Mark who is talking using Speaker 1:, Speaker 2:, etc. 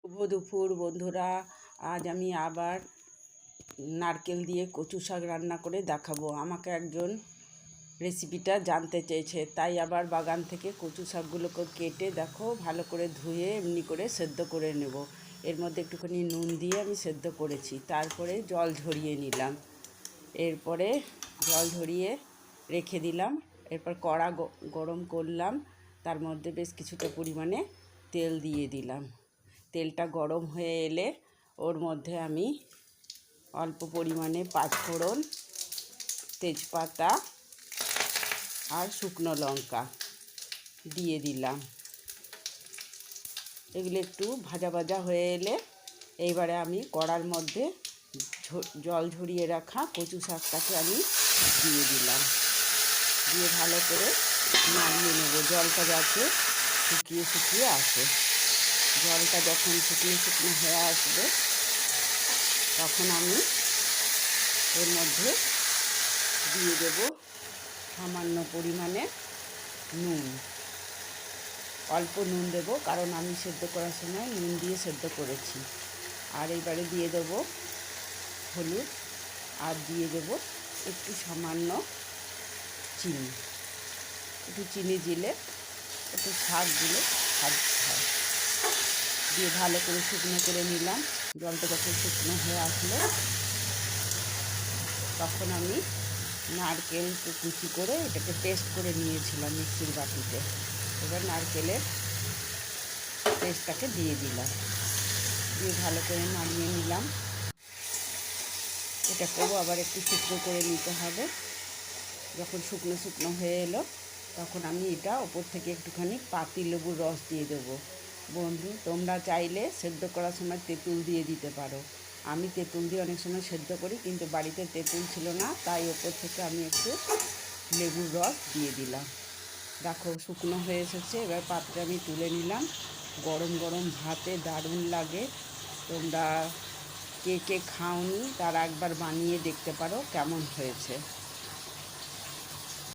Speaker 1: শুভ দুপুর বন্ধুরা। আজ আমি আবার নারকেল দিয়ে কচু শাক রান্না করে দেখাবো। আমাকে একজন রেসিপিটা জানতে চেয়েছে, তাই আবার বাগান থেকে কচু শাকগুলোকে কেটে দেখো ভালো করে ধুয়ে এমনি করে সেদ্ধ করে নেব। এর মধ্যে একটুখানি নুন দিয়ে আমি সেদ্ধ করেছি, তারপরে জল ঝরিয়ে নিলাম। এরপরে জল ঝরিয়ে রেখে দিলাম। এরপর কড়া গরম করলাম, তার মধ্যে বেশ কিছুটা পরিমাণে তেল দিয়ে দিলাম। তেলটা গরম হয়ে এলে ওর মধ্যে আমি অল্প পরিমাণে পাঁচফোড়ন, তেজপাতা আর শুকনো লঙ্কা দিয়ে দিলাম। এগুলো একটু ভাজা ভাজা হয়ে এলে এইবারে আমি কড়ার মধ্যে জল ঝরিয়ে রাখা কচু শাকটাকে আমি দিয়ে দিলাম। দিয়ে ভালো করে নাড়িয়ে নেব, জলটা যাতে শুকিয়ে শুকিয়ে আসে। জলটা যখন শুকনো শুকনো হয়ে আসবে তখন আমি এর মধ্যে দিয়ে দেব সামান্য পরিমাণে নুন। অল্প নুন দেব, কারণ আমি সেদ্ধ করার সময় নুন দিয়ে সেদ্ধ করেছি। আর এইবারে দিয়ে দেব হলুদ, আর দিয়ে দেব একটু সামান্য চিনি। একটু চিনি দিলে একটু স্বাদগুলো স্বাদ হয়। দিয়ে ভালো করে শুকনো করে নিলাম। জলটা যখন শুকনো হয়ে আসলো তখন আমি নারকেলকে কুচি করে এটাকে পেস্ট করে নিয়েছিলাম মিক্সির বাটিতে। এবার নারকেলের পেস্টটাকে দিয়ে দিলাম, দিয়ে ভালো করে নাড়িয়ে নিলাম। এটাকেও আবার একটু শুকনো করে নিতে হবে। যখন শুকনো শুকনো হয়ে এলো তখন আমি এটা ওপর থেকে একটুখানি পাতিলেবুর রস দিয়ে দেবো। বন্ধু, তোমরা চাইলে সেদ্ধ করার সময় তেঁতুল দিয়ে দিতে পারো। আমি তেঁতুল দিয়ে অনেক সময় সেদ্ধ করি, কিন্তু বাড়িতে তেঁতুল ছিল না, তাই ওপর থেকে আমি একটু লেবুর রস দিয়ে দিলাম। দেখো শুকনো হয়ে এসেছে। এবার পাত্রে আমি তুলে নিলাম। গরম গরম ভাতে দারুণ লাগে। তোমরা কে কে খাওনি তারা একবার বানিয়ে দেখতে পারো কেমন হয়েছে।